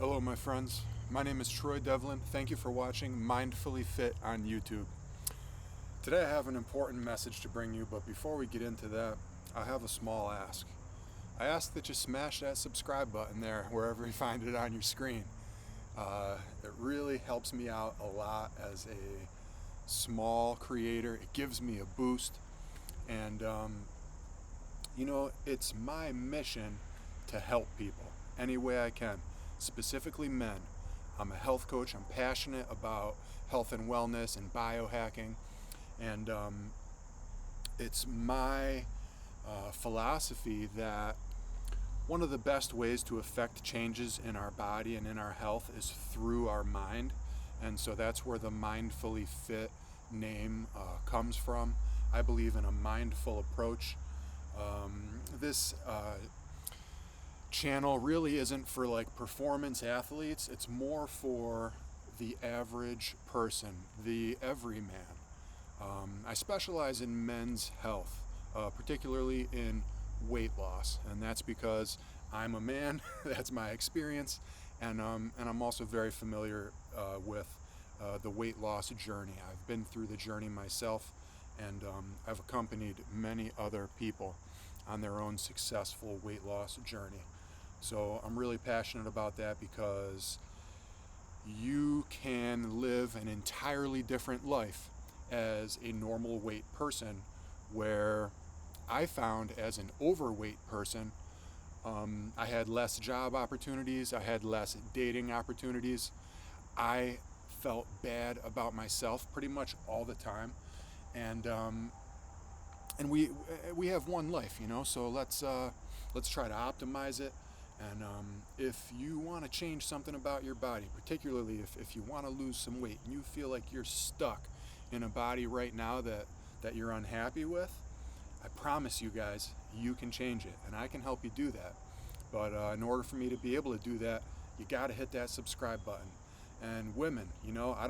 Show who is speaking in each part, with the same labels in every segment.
Speaker 1: Hello, my friends. My name is Troy Devlin. Thank you for watching Mindfully Fit on YouTube. Today I have an important message to bring you, but before we get into that, I have a small ask. I ask that you smash that subscribe button there wherever you find it on your screen. It really helps me out a lot as a small creator. It gives me a boost, and it's my mission to help people any way I can, specifically men. I'm a health coach. I'm passionate about health and wellness and biohacking, and it's my philosophy that one of the best ways to affect changes in our body and in our health is through our mind. And so that's where the Mindfully Fit name comes from. I believe in a mindful approach. This channel really isn't for like performance athletes, it's more for the average person, the everyman. I specialize in men's health, particularly in weight loss, and that's because I'm a man. That's my experience, and I'm also very familiar with the weight loss journey. I've been through the journey myself, and I've accompanied many other people on their own successful weight loss journey. So I'm really passionate about that because you can live an entirely different life as a normal weight person, where I found as an overweight person, I had less job opportunities, I had less dating opportunities. I felt bad about myself pretty much all the time, and we have one life, So let's try to optimize it. And if you want to change something about your body, particularly if you want to lose some weight and you feel like you're stuck in a body right now that you're unhappy with, I promise you guys, you can change it, and I can help you do that. But in order for me to be able to do that, you got to hit that subscribe button. And women, I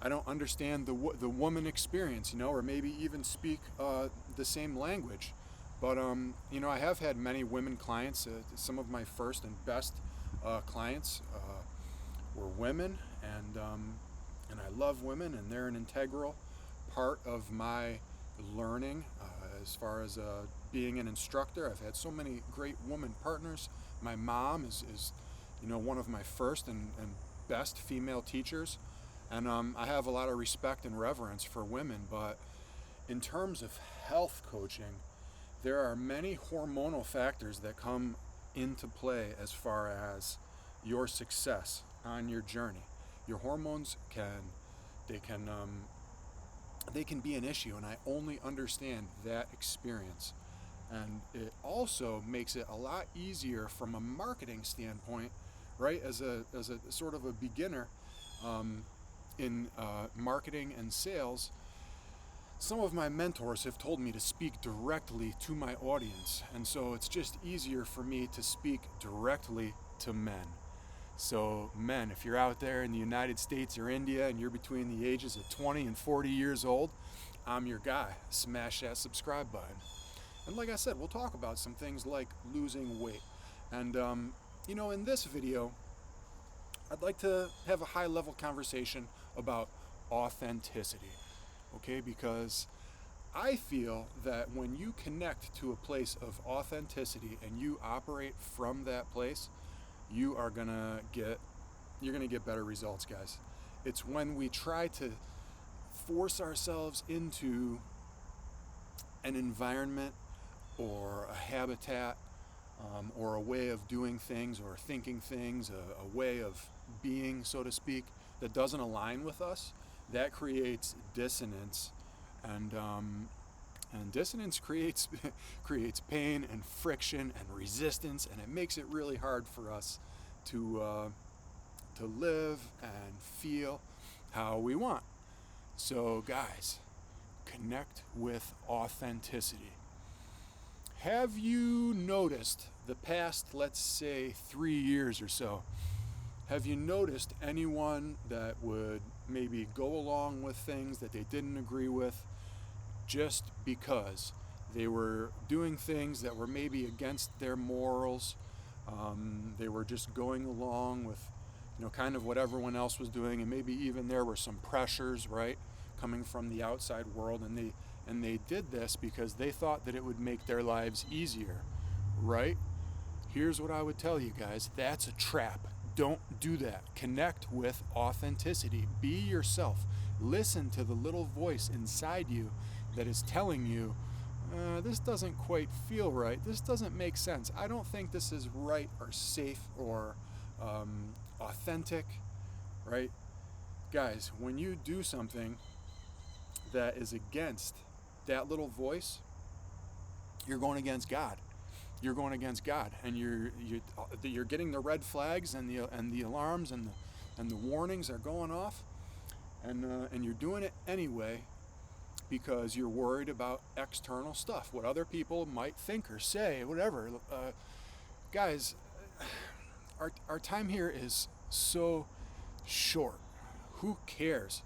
Speaker 1: don't understand the woman experience, or maybe even speak the same language. But I have had many women clients. Some of my first and best clients were women, and I love women, and they're an integral part of my learning as far as being an instructor. I've had so many great woman partners. My mom is one of my first and best female teachers, and I have a lot of respect and reverence for women. But in terms of health coaching, there are many hormonal factors that come into play as far as your success on your journey. Your hormones they can they can be an issue, and I only understand that experience. And it also makes it a lot easier from a marketing standpoint, right? As a sort of a beginner in marketing and sales, some of my mentors have told me to speak directly to my audience, and so it's just easier for me to speak directly to men. So, men, if you're out there in the United States or India and you're between the ages of 20 and 40 years old, I'm your guy. Smash that subscribe button. And like I said, we'll talk about some things like losing weight. And, in this video, I'd like to have a high level conversation about authenticity, okay? Because I feel that when you connect to a place of authenticity and you operate from that place, you are you're gonna get better results, guys. It's when we try to force ourselves into an environment or a habitat, or a way of doing things or thinking things, a way of being, so to speak, that doesn't align with us, that creates dissonance, and dissonance creates creates pain and friction and resistance, and it makes it really hard for us to live and feel how we want. So, guys, connect with authenticity. Have you noticed the past, let's say, 3 years or so? Have you noticed anyone that would maybe go along with things that they didn't agree with just because they were doing things that were maybe against their morals, They were just going along with, kind of what everyone else was doing, and maybe even there were some pressures, right, coming from the outside world, and they did this because they thought that it would make their lives easier, right? Here's what I would tell you guys: that's a trap. Don't do that. Connect with authenticity. Be yourself. Listen to the little voice inside you that is telling you, this doesn't quite feel right. This doesn't make sense. I don't think this is right or safe or authentic, right? Guys, when you do something that is against that little voice, you're going against God. You're going against God, and you're getting the red flags and the alarms and the warnings are going off, and you're doing it anyway because you're worried about external stuff, what other people might think or say, whatever. Guys, our time here is so short. Who cares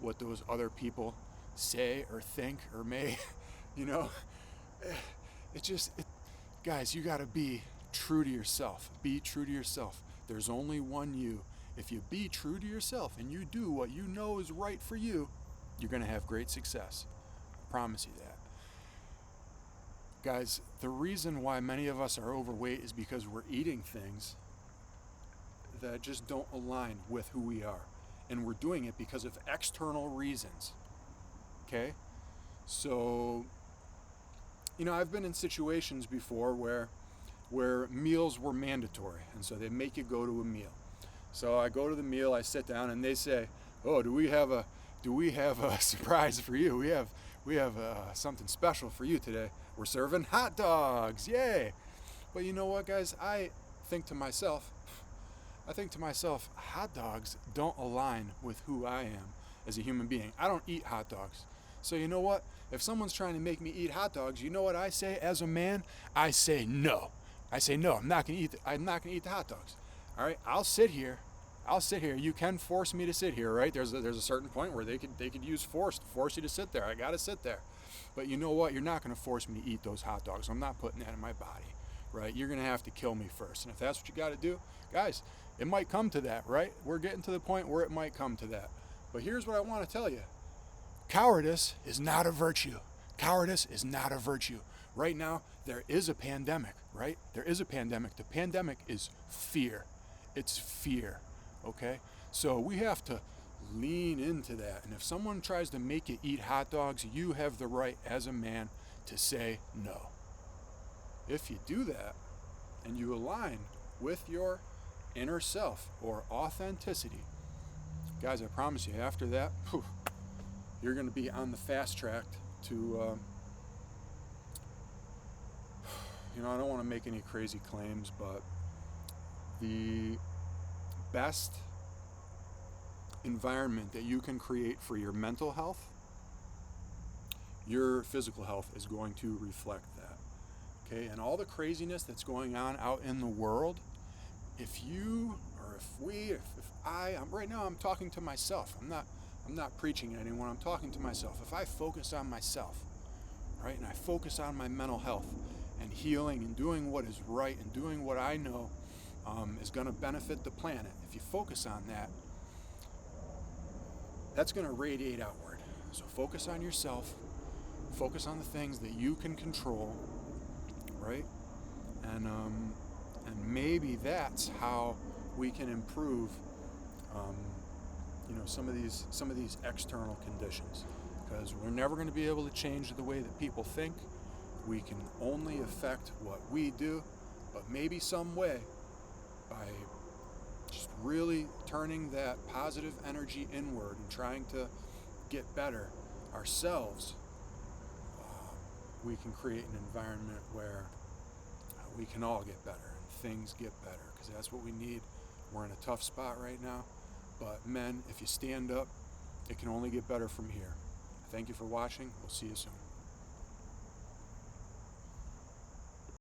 Speaker 1: what those other people say or think or may, you know? Guys, you gotta be true to yourself. Be true to yourself. There's only one you. If you be true to yourself and you do what you know is right for you, you're gonna have great success. I promise you that. Guys, the reason why many of us are overweight is because we're eating things that just don't align with who we are. And we're doing it because of external reasons. Okay? So, I've been in situations before where meals were mandatory, and so they make you go to a meal. So I go to the meal, I sit down, and they say, "Oh, do we have a surprise for you? We have something special for you today. We're serving hot dogs, yay!" But you know what, guys? I think to myself, hot dogs don't align with who I am as a human being. I don't eat hot dogs. So you know what? If someone's trying to make me eat hot dogs, you know what I say as a man? I say no. I'm not gonna eat the hot dogs. All right, I'll sit here. You can force me to sit here, right? There's a certain point where they could use force to force you to sit there. I gotta sit there. But you know what? You're not gonna force me to eat those hot dogs. I'm not putting that in my body, right? You're gonna have to kill me first. And if that's what you gotta do, guys, it might come to that, right? We're getting to the point where it might come to that. But here's what I want to tell you. Cowardice is not a virtue. Cowardice is not a virtue. Right now, there is a pandemic, right? There is a pandemic. The pandemic is fear. It's fear, okay? So we have to lean into that. And if someone tries to make you eat hot dogs, you have the right as a man to say no. If you do that and you align with your inner self or authenticity, guys, I promise you, after that, you're going to be on the fast track to, I don't want to make any crazy claims, but the best environment that you can create for your mental health, your physical health is going to reflect that. Okay, and all the craziness that's going on out in the world, right now I'm talking to myself. I'm not preaching at anyone. I'm talking to myself. If I focus on myself, right, and I focus on my mental health and healing and doing what is right and doing what I know is going to benefit the planet. If you focus on that, that's going to radiate outward. So focus on yourself. Focus on the things that you can control, right? And maybe that's how we can improve, some of these external conditions. Because we're never going to be able to change the way that people think. We can only affect what we do, but maybe some way by just really turning that positive energy inward and trying to get better ourselves, we can create an environment where we can all get better and things get better, because that's what we need. We're in a tough spot right now, but men, if you stand up, it can only get better from here. Thank you for watching. We'll see you soon.